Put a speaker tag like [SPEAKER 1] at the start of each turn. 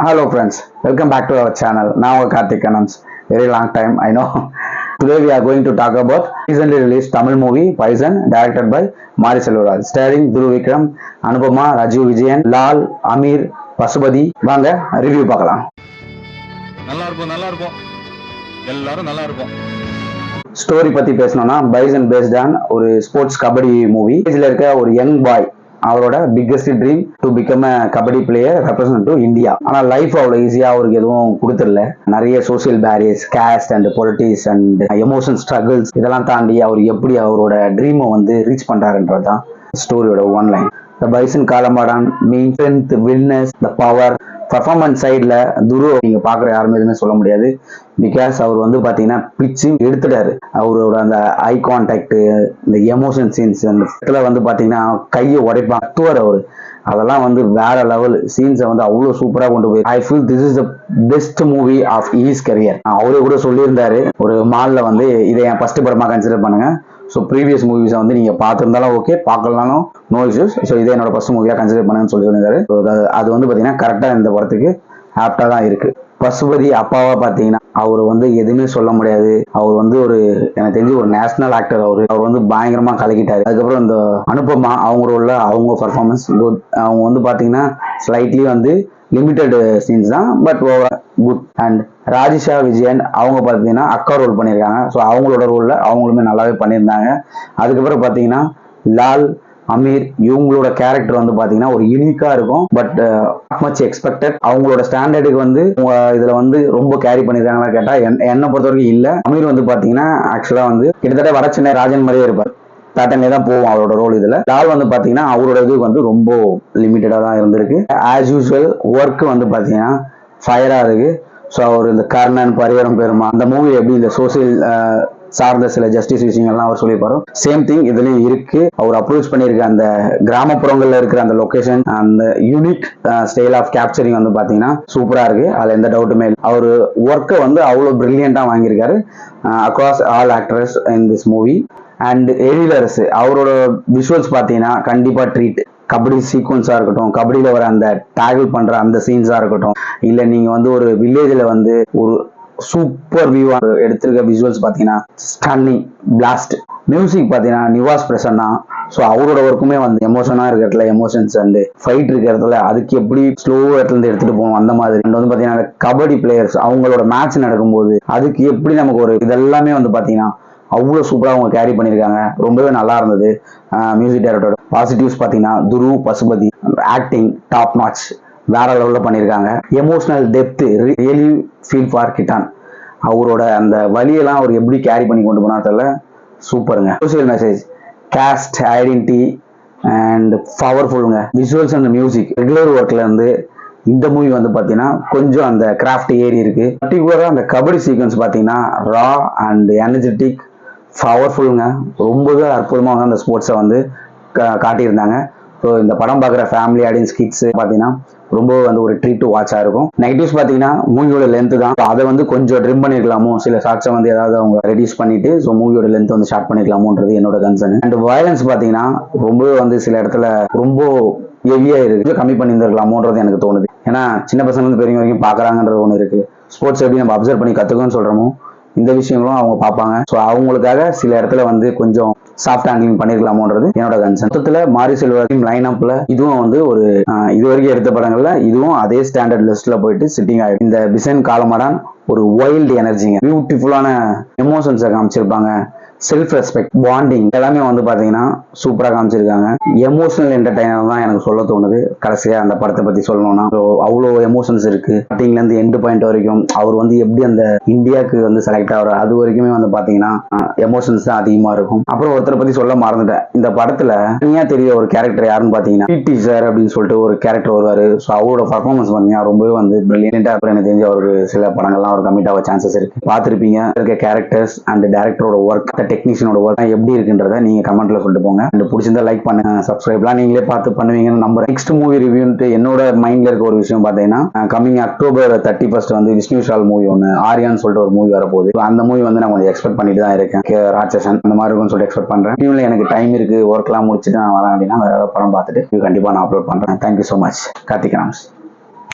[SPEAKER 1] Hello friends, welcome back to our channel. Now Karthik Anams. Very long time, I know. Today we are going to talk about recently released Tamil movie Poison, directed by Mari Selvaraj, starring Dhruv Vikram, Anupama, Rajiv Vijayan, Lal, Amir, Pasupati. வாங்க review பார்க்கலாம்.
[SPEAKER 2] நல்லா இருக்கும் எல்லாரும் நல்லா இருக்கும்.
[SPEAKER 1] Story பத்தி பேசணும்னா Bison based on ஒரு ஸ்போர்ட்ஸ் கபடி மூவி. இதுல இருக்க ஒரு யங் பாய் அவரோட biggest dream to become a kabaddi player represent to India. ஆனா லைஃப் அவ்வளவு ஈஸியா அவருக்கு எதுவும் கொடுத்துடல. நிறைய social barriers, caste and politics and emotion struggles இதெல்லாம் தாண்டி அவர் எப்படி அவரோட ட்ரீமை வந்து ரீச் பண்றாருன்றதுதான் ஸ்டோரியோட one line. The Bison Kalamadan means strength, willingness, the power. Performance சைடில் துரு நீங்கள் பார்க்குற யாருமே எதுவுமே சொல்ல முடியாது. பிகாஸ் அவர் வந்து பார்த்தீங்கன்னா பிச்சு எடுத்துட்டாரு. அவரோட அந்த ஐ கான்டாக்ட், இந்த எமோஷன் சீன்ஸ், அந்த இடத்துல வந்து பார்த்தீங்கன்னா கையை உடைப்பான் அத்துவார் அவர். அதெல்லாம் வந்து வேற லெவல் சீன்ஸை வந்து அவ்வளோ சூப்பராக கொண்டு போய் I feel this is the best movie of his career. அவரே கூட சொல்லியிருந்தாரு ஒரு மாலில் வந்து இதை என் ஃபர்ஸ்ட் படமாக கன்சிடர் பண்ணுங்க. ஸோ ப்ரீவியஸ் மூவிஸை வந்து நீங்கள் பார்த்துருந்தாலும் ஓகே, பார்க்கலனாலும் நோ இஷ்யூஸ். ஸோ இதே என்னோட ஃபர்ஸ்ட் மூவியாக கன்சிடர் பண்ணுன்னு சொல்லியிருந்தாரு. அது வந்து பார்த்தீங்கன்னா கரெக்டாக இந்த படத்துக்கு ஆப்டாக தான் இருக்கு. பசுபதி அப்பாவா பார்த்தீங்கன்னா அவர் வந்து எதுவுமே சொல்ல முடியாது. அவர் வந்து ஒரு எனக்கு தெரிஞ்சு ஒரு நேஷனல் ஆக்டர். அவர் வந்து பயங்கரமா கலக்கிட்டாரு. அதுக்கப்புறம் இந்த அனுபமா அவங்களோட அவங்க பர்ஃபார்மன்ஸ் குட். அவங்க வந்து பார்த்தீங்கன்னா ஸ்லைட்லி வந்து லிமிட்டட் சீன்ஸ் தான், but over good. And Rajisha Vijayan அவங்க பார்த்தீங்கன்னா அக்கா ரோல் பண்ணியிருக்காங்க. ஸோ அவங்களோட ரோலில் அவங்களுமே நல்லாவே பண்ணியிருந்தாங்க. அதுக்கப்புறம் பார்த்தீங்கன்னா லால், அமீர் இவங்களோட கேரக்டர் வந்து பார்த்தீங்கன்னா ஒரு யூனிக்காக இருக்கும். But much expected. அவங்களோட ஸ்டாண்டர்டுக்கு வந்து இதில் வந்து ரொம்ப கேரி பண்ணியிருக்காங்களா கேட்டால் என்னை பொறுத்த வரைக்கும் இல்லை. அமீர் வந்து பார்த்தீங்கன்னா ஆக்சுவலாக வந்து கிட்டத்தட்ட வட சென்னை ராஜன் மாதிரியே இருப்பார். பேட்டர்னே தான் போவோம் அவரோட ரோல். இதுல லால் வந்து பாத்தீங்கன்னா அவரோட இது வந்து ரொம்ப லிமிட்டடா தான் இருந்திருக்கு. ஆஸ் யூஸ்வல் ஒர்க் வந்து பாத்தீங்கன்னா ஃபயரா இருக்கு. ஸோ அவர் இந்த கர்ணன், பரிவரம் பெருமா அந்த மூவி எப்படி இந்த சோசியல் சார்ந்த சில ஜஸ்டிஸ் விஷயங்கள்லாம் அவர் சொல்லியிருப்பாரு. சேம் திங் இதுலயும் இருக்கு. அவர் அப்ரோச் பண்ணியிருக்க அந்த கிராமப்புறங்கள்ல இருக்கிற அந்த லொகேஷன், அந்த யூனிக் ஸ்டைல் ஆஃப் கேப்சரிங் வந்து பாத்தீங்கன்னா சூப்பரா இருக்கு. அதுல எந்த டவுட்டுமே இல்லை. அவர் ஒர்க்கை வந்து அவ்வளவு பிரில்லியண்டா வாங்கியிருக்காரு across all actors in this movie. And Ezhilarasu அவரோட விஷுவல்ஸ் பார்த்தீங்கன்னா கண்டிப்பா ட்ரீட். கபடி சீக்வன்ஸா இருக்கட்டும், கபடியில வர அந்த டேக்கிள் பண்ற அந்த சீன்ஸா இருக்கட்டும், இல்ல நீங்க வந்து ஒரு வில்லேஜ்ல வந்து ஒரு சூப்பர் வியூவா எடுத்திருக்க விஷுவல்ஸ் பார்த்தீங்கன்னா ஸ்டன்னிங், பிளாஸ்ட். மியூசிக் பார்த்தீங்கன்னா நிவாஸ் பிரசன்னா. ஸோ அவரோட ஒர்க்குமே வந்து எமோஷனா இருக்கிறதுல எமோஷன்ஸ் அண்ட் ஃபைட் இருக்கிறதுல அதுக்கு எப்படி ஸ்லோ இடத்துல இருந்து எடுத்துட்டு போகணும் அந்த மாதிரி. அண்ட் வந்து பார்த்தீங்கன்னா கபடி பிளேயர்ஸ் அவங்களோட மேட்ச் நடக்கும்போது அதுக்கு எப்படி நமக்கு ஒரு இதெல்லாமே வந்து பார்த்தீங்கன்னா அவ்வளோ சூப்பராக அவங்க கேரி பண்ணியிருக்காங்க. ரொம்பவே நல்லா இருந்தது. மியூசிக் டைரக்டரோட பாசிட்டிவ்ஸ் பார்த்தீங்கன்னா துரு, பசுபதி ஆக்டிங் டாப் நாட்ச் வேற லெவலில் பண்ணியிருக்காங்க. Emotional depth really feel for Kittan. அவரோட அந்த வழியெல்லாம் அவர் எப்படி கேரி பண்ணி கொண்டு போனா தெரியல, சூப்பருங்க. Social message, caste identity and பவர்ஃபுல்லுங்க. விஷுவல்ஸ் அண்ட் மியூசிக் ரெகுலர் ஒர்க்ல இருந்து இந்த மூவி வந்து பார்த்தீங்கன்னா கொஞ்சம் அந்த கிராஃப்ட் ஏறி இருக்கு. பர்டிகுலராக அந்த கபடி சீக்வன்ஸ் பார்த்தீங்கன்னா ரா அண்ட் எனர்ஜெட்டிக், பவர்ஃபுல்லுங்க. ரொம்பவே அற்புதமாக அந்த ஸ்போர்ட்ஸை வந்து காட்டியிருந்தாங்க. ஸோ இந்த படம் பார்க்குற ஃபேமிலி ஆடியன்ஸ் கிட்ஸ் பார்த்தீங்கன்னா ரொம்ப வந்து ஒரு ட்ரீட் டு வாட்சாக இருக்கும். நெகட்டிவ்ஸ் பார்த்தீங்கன்னா மூவியோட லென்த் தான். அதை வந்து கொஞ்சம் ட்ரிம் பண்ணிருக்கலாமோ, சில ஷார்ட்ஸை வந்து ஏதாவது அவங்க ரெடியூஸ் பண்ணிட்டு ஸோ மூவியோட லென்த் வந்து ஷார்ட் பண்ணிருக்கலாமோன்றது என்னோட கன்சர்ன். அண்ட் வயலன்ஸ் பார்த்தீங்கன்னா ரொம்பவே வந்து சில இடத்துல ரொம்ப ஹெவியா இருக்கு. கம்மி பண்ணியிருந்திருக்கலாமோன்றது எனக்கு தோணுது. ஏன்னா சின்ன பசங்க வந்து பெரிய வரைக்கும் பார்க்குறாங்கன்றது ஒன்று இருக்கு. ஸ்போர்ட்ஸ் எப்படி நம்ம அப்சர்வ் பண்ணி கற்றுக்கணும்னு சொல்கிறோமோ இந்த விஷயங்களும் அவங்க பார்ப்பாங்க. ஸோ அவங்களுக்காக சில இடத்துல வந்து கொஞ்சம் சாஃப்ட் ஹேண்ட்லிங் பண்ணிருக்கலாமோன்றது என்னோட கன்சர்ன். மொத்தத்தில் மாரி செல்வராஜ் லைன் அப்ல இதுவும் வந்து ஒரு இது வரைக்கும் எடுத்த படங்கள்ல இதுவும் அதே ஸ்டாண்டர்ட் லிஸ்ட்ல போயிட்டு சிட்டிங் ஆயிடும். இந்த பிசன் காலமாடான் ஒரு வைல்டு எனர்ஜிங்க. பியூட்டிஃபுல்லான எமோஷன்ஸை காமிச்சிருப்பாங்க. செல்ஃப் ரெஸ்பெக்ட், பாண்டிங் எல்லாமே வந்து பாத்தீங்கன்னா சூப்பரா காமிச்சிருக்காங்க. எமோஷனல் என்டர்டைனர் தான் எனக்கு சொல்ல தோணுது. கடைசியா அந்த படத்தை பத்தி சொல்லணும்னா அவ்வளோ எமோஷன்ஸ் இருக்கு. ஸ்டார்டிங்ல இருந்து எண்டு பாயிண்ட் வரைக்கும் அவர் வந்து எப்படி அந்த இந்தியாவுக்கு வந்து செலக்ட் ஆகிற அது வரைக்குமே வந்து பாத்தீங்கன்னா எமோஷன்ஸ் தான் அதிகமா இருக்கும். அப்புறம் ஒருத்தரை பத்தி சொல்ல மறந்துட்டேன். இந்த படத்துல தனியா தெரிய ஒரு கேரக்டர் யாருன்னு பாத்தீங்கன்னா பிடி சார் அப்படின்னு சொல்லிட்டு ஒரு கேரக்டர் வருவாரு. ஸோ அவரோட பர்ஃபார்மன்ஸ் பாத்தீங்கன்னா ரொம்பவே வந்து பிரில்லியண்டா. அப்புறம் எனக்கு தெரிஞ்ச ஒரு சில படங்கள்லாம் அவர் கமிட் ஆக சான்சஸ் இருக்கு. பார்த்திருப்பீங்க. இருக்க கேரக்டர்ஸ் அண்ட் டேரக்டரோட ஒர்க், டெக்னீஷியனோட ஒர்க் எப்படி இருக்குன்றத நீங்க கமெண்ட்ல சொல்லிட்டு போங்க. அண்ட் பிடிச்சிருந்தா லைக் பண்ணுங்க, சப்ஸ்கிரைப்லாம் நீங்களே பார்த்து பண்ணுவீங்கன்னு நம்புறேன். நெக்ஸ்ட் மூவி ரிவ்யூன்ட்டு என்னோட மைண்ட்ல இருக்க ஒரு விஷயம் பார்த்தீங்கன்னா கமிங் அக்டோபர் 31 வந்து விஷ்ணு விஷால் மூவி ஒன்று ஆரியான்னு சொல்லிட்டு ஒரு மூவி வரப்போகுது. அந்த மூவி வந்து நான் கொஞ்சம் எக்ஸ்பெக்ட் பண்ணிட்டு தான் இருக்கேன். ராட்சசன் அந்த மாதிரி இருக்கும்னு சொல்லிட்டு எக்ஸ்பெக்ட் பண்றேன். டிவில எனக்கு டைம் இருக்கு, ஒர்க்லாம் முடிச்சுட்டு நான் வரேன் அப்படின்னா வேற ஏதாவது படம் பார்த்துட்டு கண்டிப்பா நான் அப்லோட் பண்றேன். Thank you so much. Karthik rams.